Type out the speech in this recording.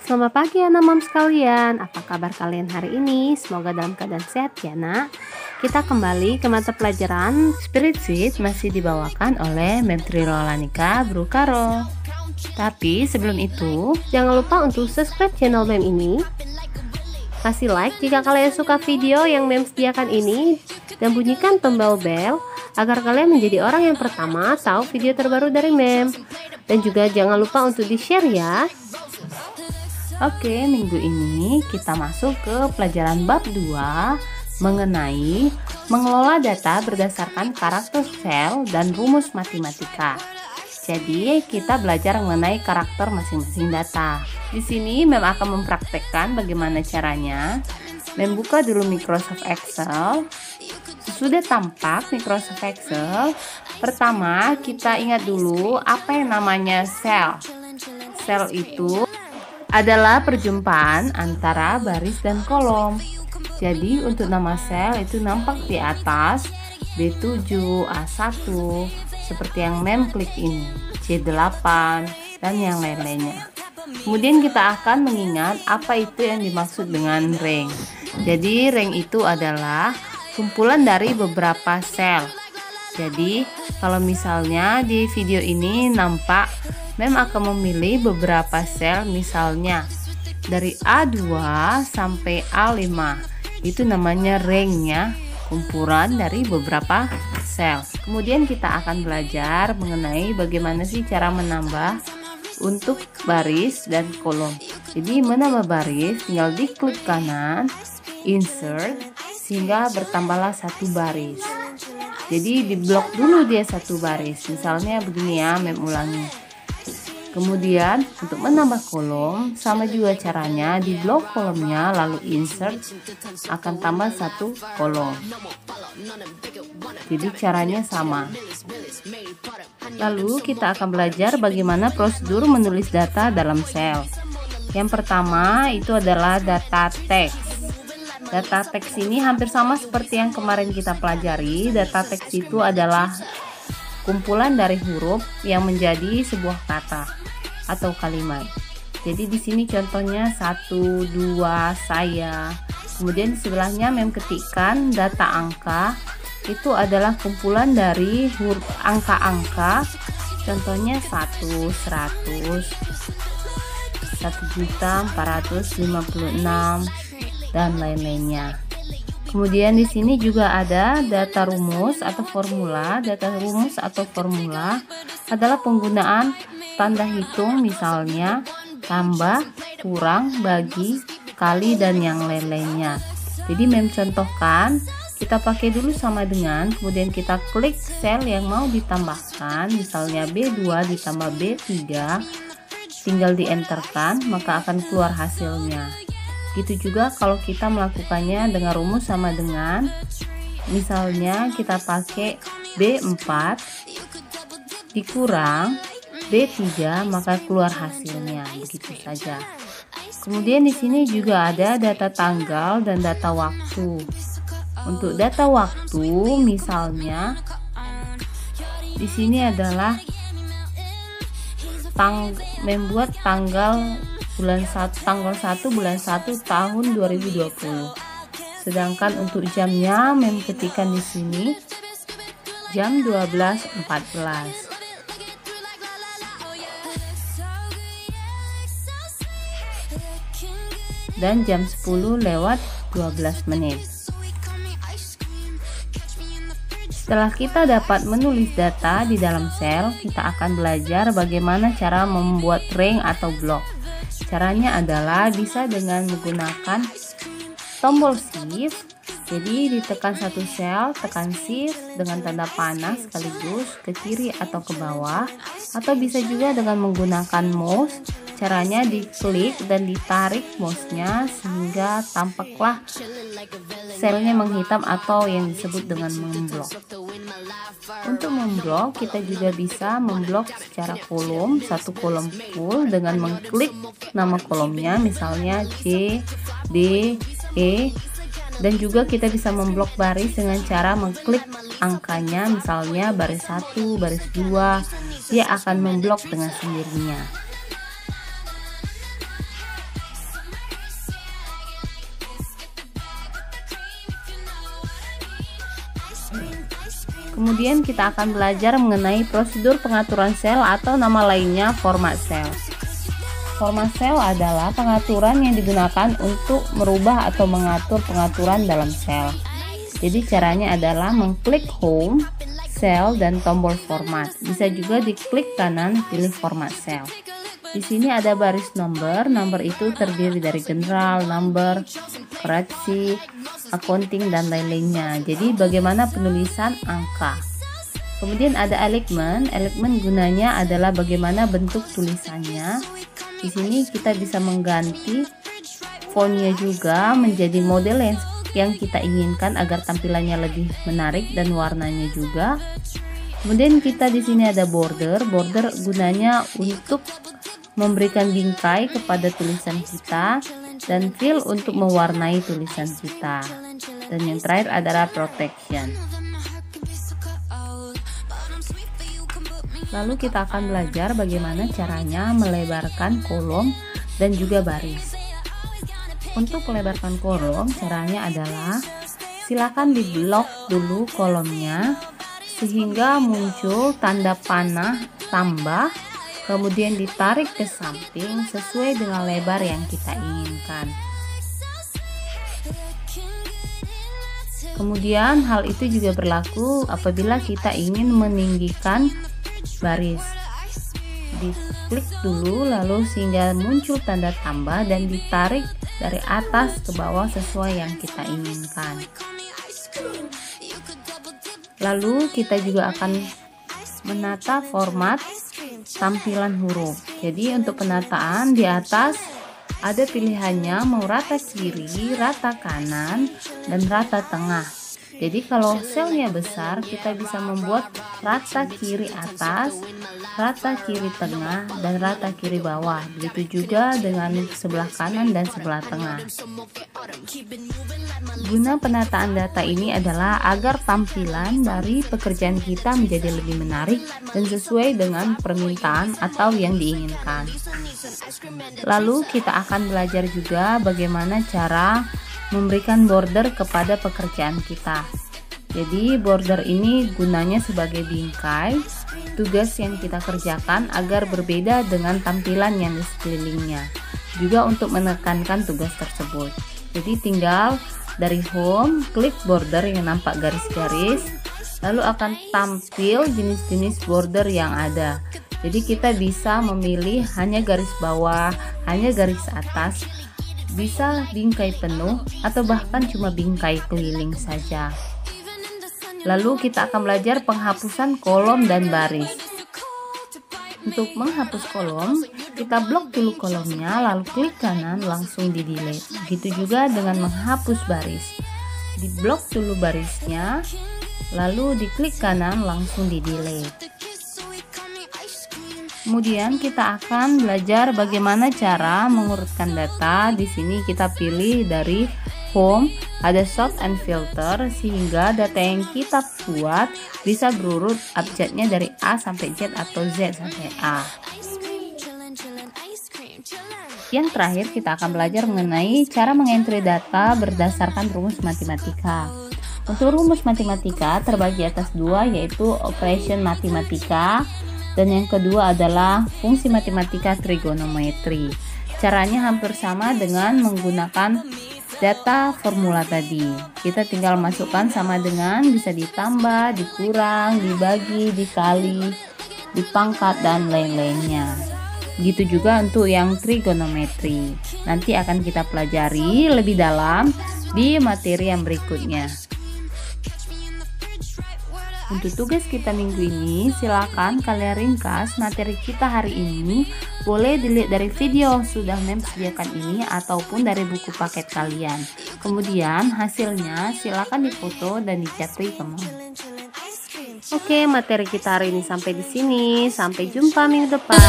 Selamat pagi anak mom sekalian. Apa kabar kalian hari ini? Semoga dalam keadaan sehat ya nak. Kita kembali ke mata pelajaran Spirit Suite, masih dibawakan oleh Mem Trilolanika Brukaro. Tapi sebelum itu, jangan lupa untuk subscribe channel Mem ini, kasih like jika kalian suka video yang Mem sediakan ini, dan bunyikan tombol bel agar kalian menjadi orang yang pertama tahu video terbaru dari Mem. Dan juga jangan lupa untuk di-share ya. Oke, minggu ini kita masuk ke pelajaran bab 2 mengenai mengelola data berdasarkan karakter sel dan rumus matematika. Jadi, kita belajar mengenai karakter masing-masing data. Di sini Mem akan mempraktekkan bagaimana caranya. Mem buka dulu Microsoft Excel. Sesudah tampak Microsoft Excel, pertama kita ingat dulu apa yang namanya sel. Sel itu adalah perjumpaan antara baris dan kolom. Jadi untuk nama sel itu nampak di atas B7, A1 seperti yang Mem klik ini, C8 dan yang lain-lainnya. Kemudian kita akan mengingat apa itu yang dimaksud dengan rank. Jadi rank itu adalah kumpulan dari beberapa sel. Jadi kalau misalnya di video ini nampak Mem akan memilih beberapa sel, misalnya dari A2 sampai A5. Itu namanya ranknya, kumpulan dari beberapa sel. Kemudian kita akan belajar mengenai bagaimana sih cara menambah untuk baris dan kolom. Jadi menambah baris tinggal diklik kanan, insert, sehingga bertambahlah satu baris. Jadi diblok dulu dia satu baris. Misalnya begini ya, Mem ulangi. Kemudian untuk menambah kolom sama juga caranya, di blok kolomnya lalu insert, akan tambah satu kolom. Jadi caranya sama. Lalu kita akan belajar bagaimana prosedur menulis data dalam sel. Yang pertama itu adalah data teks. Data teks ini hampir sama seperti yang kemarin kita pelajari. Data teks itu adalah kumpulan dari huruf yang menjadi sebuah kata atau kalimat. Jadi di sini contohnya 1, 2, saya. Kemudian di sebelahnya Mem ketikkan data angka. Itu adalah kumpulan dari huruf angka-angka. Contohnya 1, 100, 1.456 dan lain-lainnya. Kemudian di sini juga ada data rumus atau formula. Data rumus atau formula adalah penggunaan tanda hitung, misalnya tambah, kurang, bagi, kali, dan yang lain-lainnya. Jadi Mem contohkan, kita pakai dulu sama dengan, kemudian kita klik sel yang mau ditambahkan, misalnya B2 ditambah B3, tinggal di enterkan, maka akan keluar hasilnya. Gitu juga kalau kita melakukannya dengan rumus sama dengan, misalnya kita pakai B4 dikurang B3, maka keluar hasilnya. Begitu saja. Kemudian di sini juga ada data tanggal dan data waktu. Untuk data waktu, misalnya di sini adalah membuat tanggal 1 bulan 1 tahun 2020. Sedangkan untuk jamnya Mem ketikkan di sini jam 12.14. Dan jam 10 lewat 12 menit. Setelah kita dapat menulis data di dalam sel, kita akan belajar bagaimana cara membuat rank atau blok. Caranya adalah bisa dengan menggunakan tombol shift. Jadi ditekan satu sel, tekan shift dengan tanda panah sekaligus ke kiri atau ke bawah, atau bisa juga dengan menggunakan mouse. Caranya diklik dan ditarik mouse-nya sehingga tampaklah selnya menghitam atau yang disebut dengan memblok. Untuk memblok, kita juga bisa memblok secara kolom, satu kolom full dengan mengklik nama kolomnya, misalnya C, D, E. Dan juga kita bisa memblok baris dengan cara mengklik angkanya, misalnya baris 1, baris 2, dia akan memblok dengan sendirinya. Kemudian kita akan belajar mengenai prosedur pengaturan sel atau nama lainnya format sel. Format sel adalah pengaturan yang digunakan untuk merubah atau mengatur pengaturan dalam sel. Jadi caranya adalah mengklik home, sel, dan tombol format. Bisa juga diklik kanan pilih format sel. Di sini ada baris nomor. Nomor itu terdiri dari general, number, koreksi, accounting, dan lain-lainnya. Jadi bagaimana penulisan angka. Kemudian ada alignment. Alignment gunanya adalah bagaimana bentuk tulisannya. Di sini kita bisa mengganti fontnya juga menjadi model yang kita inginkan agar tampilannya lebih menarik dan warnanya juga. Kemudian kita di sini ada border. Border gunanya untuk memberikan bingkai kepada tulisan kita dan fill untuk mewarnai tulisan kita. Dan yang terakhir adalah protection. Lalu kita akan belajar bagaimana caranya melebarkan kolom dan juga baris. Untuk melebarkan kolom, caranya adalah silakan diblok dulu kolomnya sehingga muncul tanda panah tambah, kemudian ditarik ke samping sesuai dengan lebar yang kita inginkan. Kemudian hal itu juga berlaku apabila kita ingin meninggikan baris. Diklik dulu lalu sehingga muncul tanda tambah dan ditarik dari atas ke bawah sesuai yang kita inginkan. Lalu kita juga akan menata format tampilan huruf. Jadi untuk penataan di atas ada pilihannya mau rata kiri, rata kanan, dan rata tengah. Jadi kalau selnya besar kita bisa membuat rata kiri atas, rata kiri tengah, dan rata kiri bawah. Begitu juga dengan sebelah kanan dan sebelah tengah. Guna penataan data ini adalah agar tampilan dari pekerjaan kita menjadi lebih menarik dan sesuai dengan permintaan atau yang diinginkan. Lalu kita akan belajar juga bagaimana cara memberikan border kepada pekerjaan kita. Jadi border ini gunanya sebagai bingkai tugas yang kita kerjakan agar berbeda dengan tampilan yang di sekelilingnya. Juga untuk menekankan tugas tersebut. Jadi tinggal dari home, klik border yang nampak garis-garis, lalu akan tampil jenis-jenis border yang ada. Jadi kita bisa memilih hanya garis bawah, hanya garis atas, bisa bingkai penuh atau bahkan cuma bingkai keliling saja. Lalu kita akan belajar penghapusan kolom dan baris. Untuk menghapus kolom, kita blok dulu kolomnya lalu klik kanan langsung di delete. Begitu juga dengan menghapus baris. Di blok dulu barisnya, lalu diklik kanan langsung di delete. Kemudian kita akan belajar bagaimana cara mengurutkan data. Di sini kita pilih dari home, ada sort and filter sehingga data yang kita buat bisa berurut abjadnya dari A sampai Z atau Z sampai A. Yang terakhir kita akan belajar mengenai cara mengentry data berdasarkan rumus matematika. Untuk rumus matematika terbagi atas dua, yaitu operation matematika dan yang kedua adalah fungsi matematika trigonometri. Caranya hampir sama dengan menggunakan data formula tadi. Kita tinggal masukkan sama dengan, bisa ditambah, dikurang, dibagi, dikali, dipangkat, dan lain-lainnya. Begitu juga untuk yang trigonometri. Nanti akan kita pelajari lebih dalam di materi yang berikutnya. Untuk tugas kita minggu ini, silakan kalian ringkas materi kita hari ini. Boleh dilihat dari video sudah Mem sediakan ini ataupun dari buku paket kalian. Kemudian hasilnya silakan difoto dan dicatri ke Mem. Oke, materi kita hari ini sampai di sini. Sampai jumpa minggu depan.